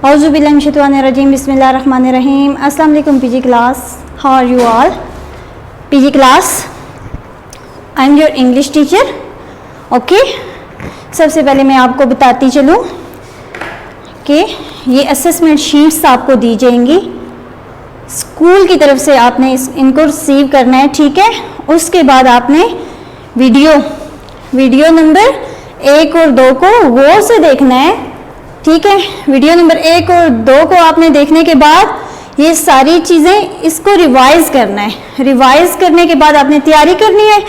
औज़ुबिल्लाहिमिनश्शैतानिर्रजीम बिस्मिल्लाहिर्रहमानिर्रहीम। अस्सलाम वालेकुम PG class, how are you all? PG class, I am your English teacher. Okay, सबसे पहले मैं आपको बताती चलूँ कि ये असेसमेंट शीट्स आपको दी जाएंगी स्कूल की तरफ से, आपने इनको रिसीव करना है, ठीक है। उसके बाद आपने वीडियो नंबर 1 और 2 को गौर से देखना है, ठीक है। वीडियो नंबर 1 और 2 को आपने देखने के बाद ये सारी चीज़ें इसको रिवाइज करना है। रिवाइज करने के बाद आपने तैयारी करनी है,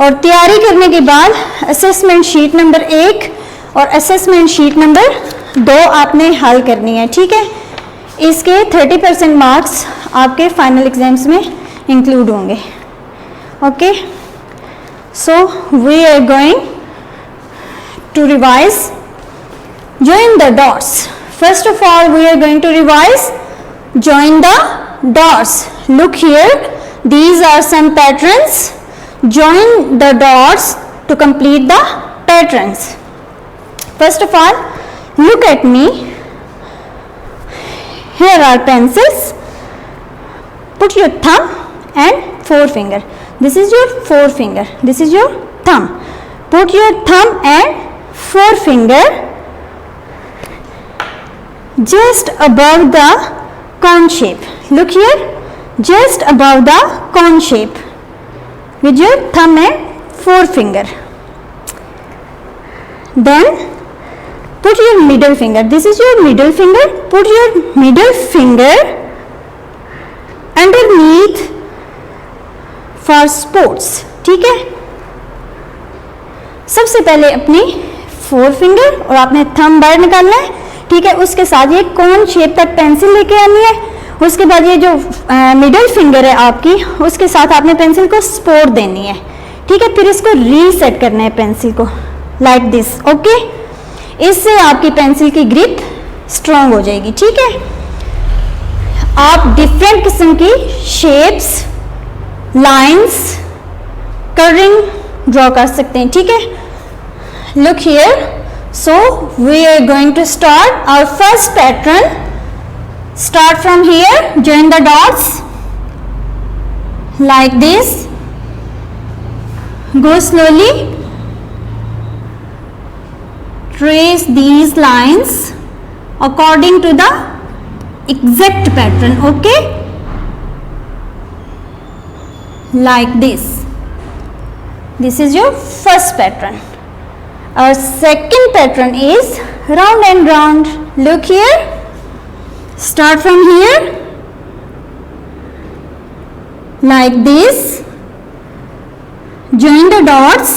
और तैयारी करने के बाद असेसमेंट शीट नंबर 1 और असेसमेंट शीट नंबर 2 आपने हल करनी है, ठीक है। इसके 30% मार्क्स आपके फाइनल एग्जाम्स में इंक्लूड होंगे। Okay, so we are going to revise. Join the dots. First of all, we are going to revise. Join the dots. Look here. These are some patterns. Join the dots to complete the patterns. First of all, look at me. Here are pencils. Put your thumb and forefinger. This is your forefinger. This is your thumb. Put your thumb and forefinger just above the cone shape. Look here, just above the cone shape with your thumb and forefinger. Then put your middle finger. This is your middle finger. Put your middle finger underneath for sports, ठीक है। सबसे पहले अपनी फोरफिंगर और आपने thumb बाहर निकालना है, ठीक है। उसके साथ ये कौन शेप तक पेंसिल लेके आनी है। उसके बाद ये जो मिडिल फिंगर है आपकी, उसके साथ आपने पेंसिल को सपोर्ट देनी है, ठीक है। फिर इसको रीसेट करना है पेंसिल को, लाइक दिस। ओके, इससे आपकी पेंसिल की ग्रिप स्ट्रांग हो जाएगी, ठीक है। आप डिफरेंट किस्म की शेप्स, लाइंस, कर्विंग ड्रॉ कर सकते हैं, ठीक है। Look here. So we are going to start our first pattern. Start from here. Join the dots like this. Go slowly. Trace these lines according to the exact pattern. Okay, like this. This is your first pattern. Our second pattern is round and round. Look here. Start from here like this. Join the dots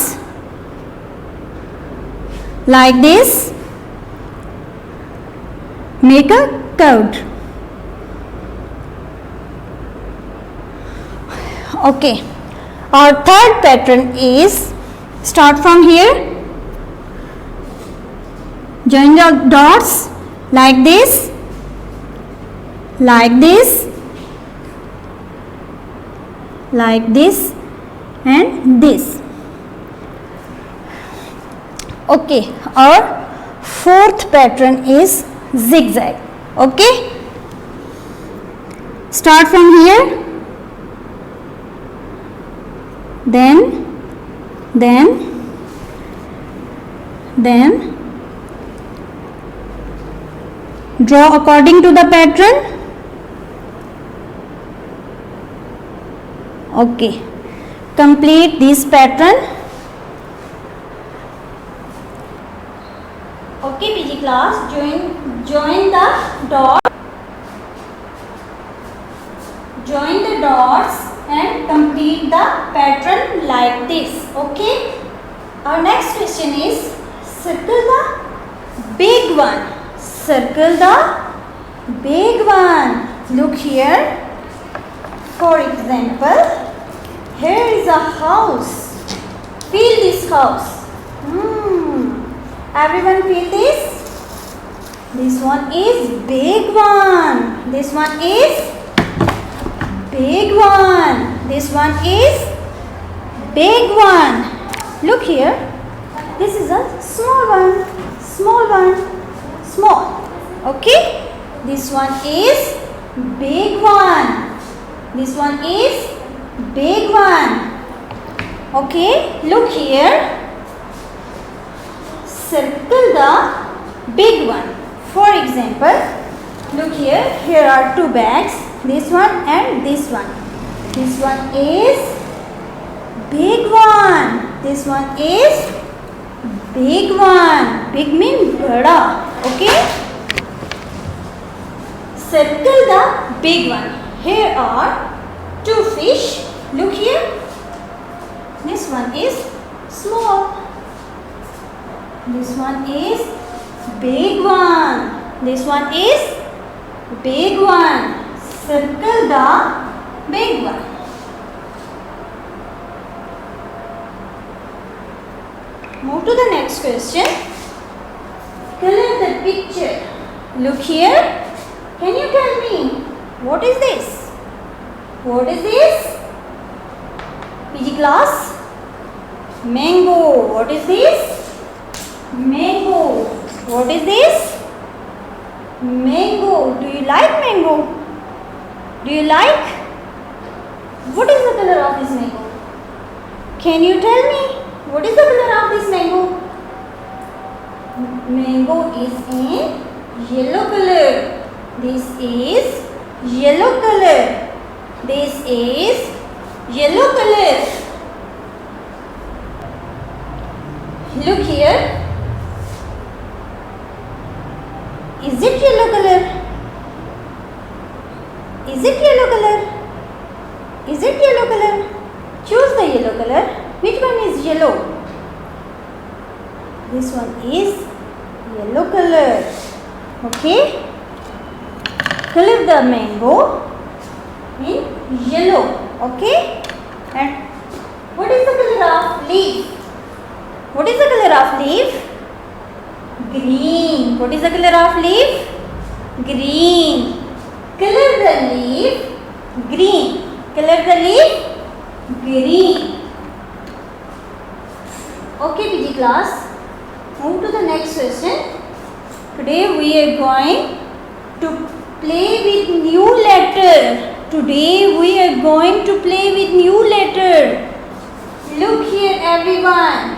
like this. Make a curve. Okay. Our third pattern is start from here. Join the dots like this, like this, like this, and this. Okay, our fourth pattern is zigzag. Okay, start from here, then draw according to the pattern. Okay, complete this pattern. Okay, PG class, join the dot. Join the dots and complete the pattern like this. Okay, our next question is circle the big one. Circle the big one. Look here. For example, here is a house. Feel this house. Everyone feel this? This one is big one. This one is big one. This one is big one. Look here. This is a small one. Small one. Small. Okay, This one is big one. This one is big one. Okay, look here. Circle the big one. For example, look here. Here are two bags. This one and this one. This one is big one. This one is big one. Big means bada. Okay. Circle the big one. Here are two fish. Look here. This one is small. This one is big one. This one is big one. Circle the big one. Move to the next question. Color the picture. Look here. Can you tell me what is this? What is this? PG class? Mango. What is this? Mango. What is this? Mango. Do you like mango? Do you like? What is the color of this mango? Can you tell me what is the color of this mango? Mango is in yellow color. This is yellow color. This is yellow color. Look here. Is it yellow color? Is it yellow color? Is it yellow color? Choose the yellow color. Which one is yellow? This one is yellow color. Okay. Color the mango in yellow. Okay. And what is the color of leaf? What is the color of leaf? Green. What is the color of leaf? Green. Color the leaf green. Color the leaf green. Okay, PG class. Move to the next question. Today we are going to play with new letter. Today we are going to play with new letter. Look here, everyone.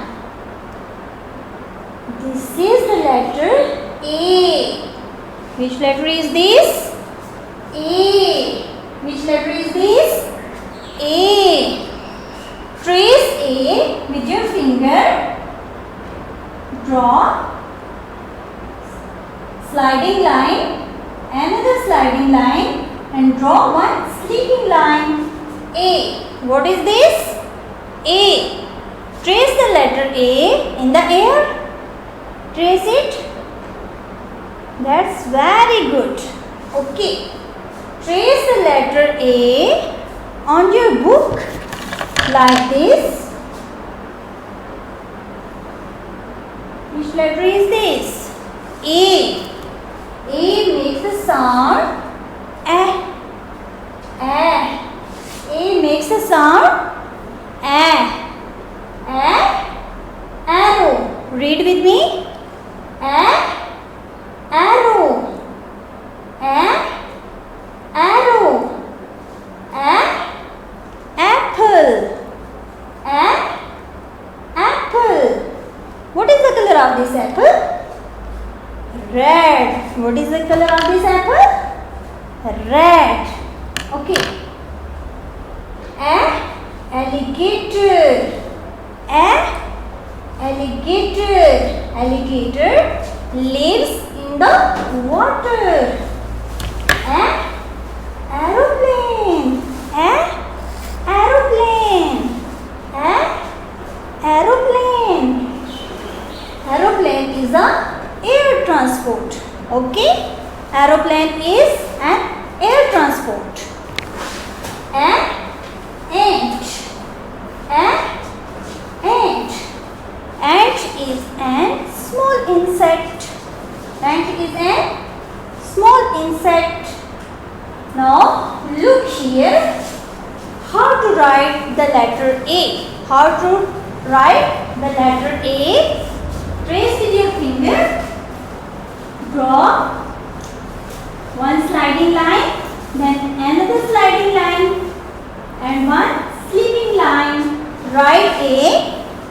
This is the letter A. Which letter is this? A. Which letter is this? A. Trace A with your finger. Draw sliding line, another sliding line, and draw one sleeping line. A. What is this? A. Trace the letter A in the air. Trace it. That's very good. Okay. Trace the letter A on your book like this. Which letter is this? A. A makes the sound A. A makes the sound A. Arrow. Read with me. Arrow. Arrow. Apple. Apple. What is the color of this apple? Red. What is the color of this apple? Red. Okay. Alligator. Alligator. Alligator lives in the water. Aeroplane. Aeroplane. Aeroplane. Aeroplane is a air transport. Okay. Aeroplane is an air transport. Ant. Ant is an small insect. Ant is a small insect. Now look here. How to write the letter A? How to write the letter A? Trace with your finger. Draw one sliding line, then another sliding line, and one sleeping line. Write A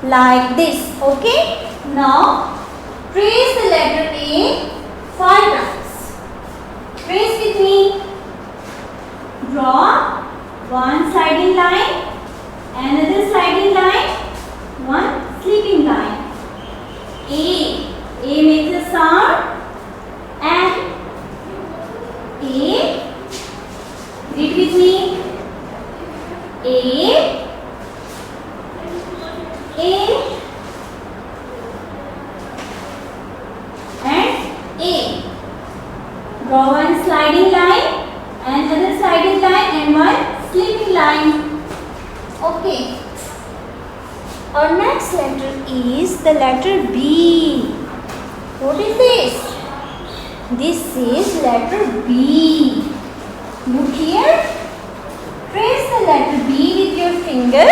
like this. Okay. Now trace the letter A 5 times. Trace with me. Draw one sliding line, another sliding line, one sleeping line. A makes a sound and A. Read with me. A and A. Draw one sliding line, another sliding line, and one sleeping line. Okay. Our next letter is the letter B. What is this? This is letter B. Look here. Trace the letter B with your finger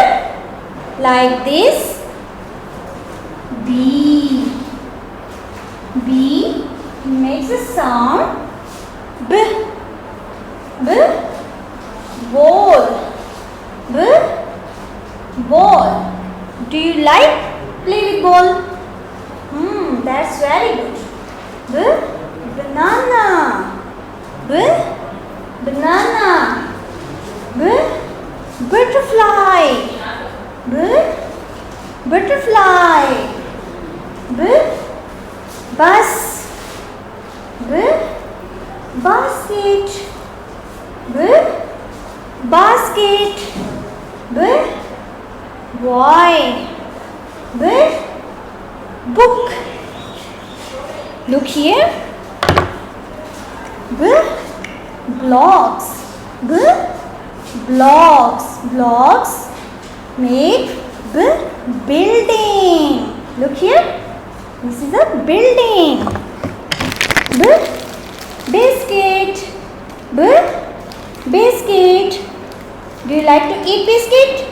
like this. B. B makes a sound. B. B. Ball. B. Ball. Do you like play with ball? That's very good. B. Banana. B. Banana. B. Butterfly. B. Butterfly. B. Bus. B. Basket. B. Basket. B. Boy. B. Book. Look here. B. Blocks. B. Blocks. Blocks make B. Building. Look here. This is a building. B. Biscuit. B. Biscuit. Do you like to eat biscuit?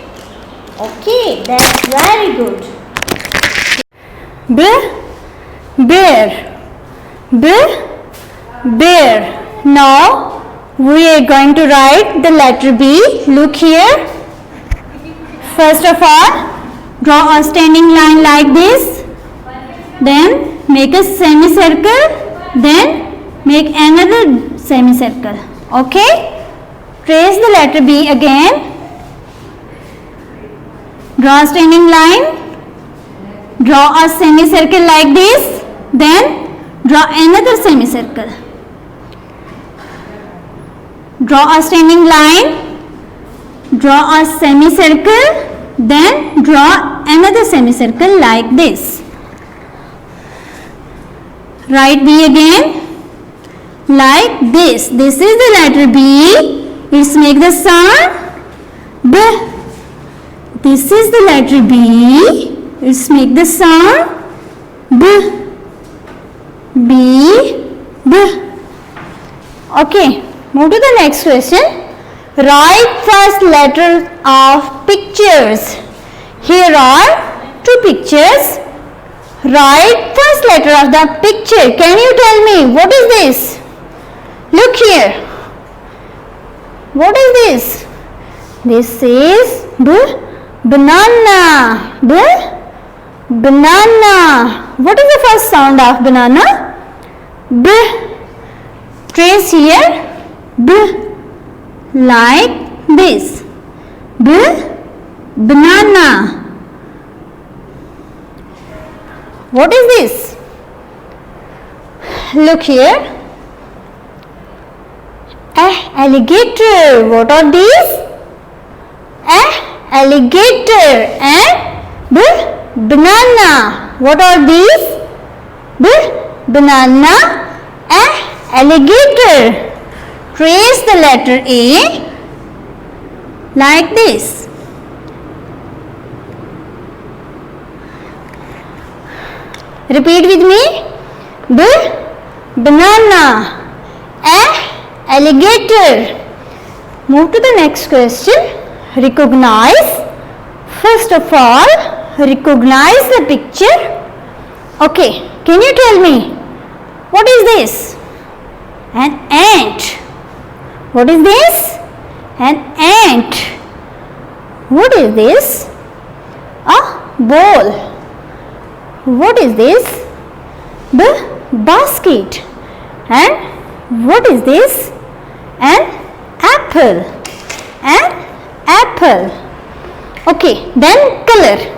Okay, that's very good. B. Bear. B. Bear. Now we are going to write the letter B. Look here. First of all, draw a standing line like this. Then make a semicircle. Then make another semicircle. Okay? Trace the letter B again. Draw a standing line. Draw a semicircle like this. Then draw another semicircle. Draw a standing line. Draw a semicircle. Then draw another semicircle like this. Write B again like this. This is the letter B. Let's make the sound B. This is the letter B. Let's make the sound B. B. B. Okay. Move to the next question. Write first letter of pictures. Here are two pictures. Write first letter of the picture. Can you tell me what is this? Look here. What is this? This is B. Banana. B. Banana. What is the first sound of banana? B. Trace here. B. Like this. B. Banana. What is this? Look here. Alligator. What are these? Alligator. And B. Banana. What are these? B. Banana. Alligator. Trace the letter A like this. Repeat with me. B. Banana. Alligator. Move to the next question. Recognize. First of all, recognize the picture. Okay, can you tell me what is this? An ant. ant. What is this? An ant. What is this? A ball. What is this? The basket. And what is this? An apple. An apple. Okay, then color.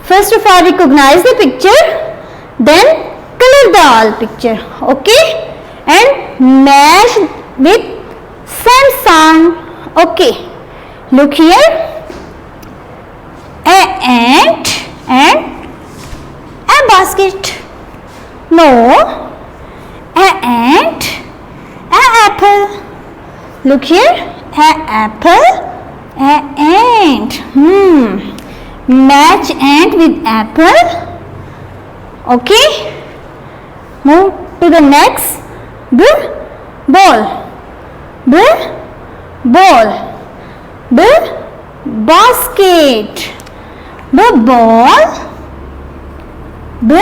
First of all, recognize the picture, then color the all picture. Okay, and match with same sound. Okay, look here. A ant and a basket. No, a ant, a apple. Look here. A apple, a ant. Match ant with apple. Okay. Move to the next. B ball. B ball. B basket. B ball. B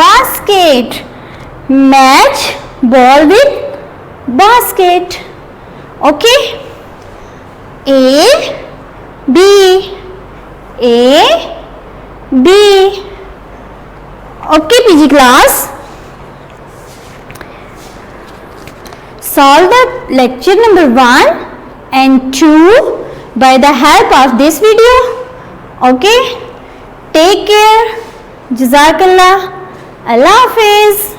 basket. Match ball with basket. Okay. A B. A B. Okay, PG class. Solve the lecture number 1 and 2 by the help of this video. Okay. Take care. Jazakallah. Allah Hafiz.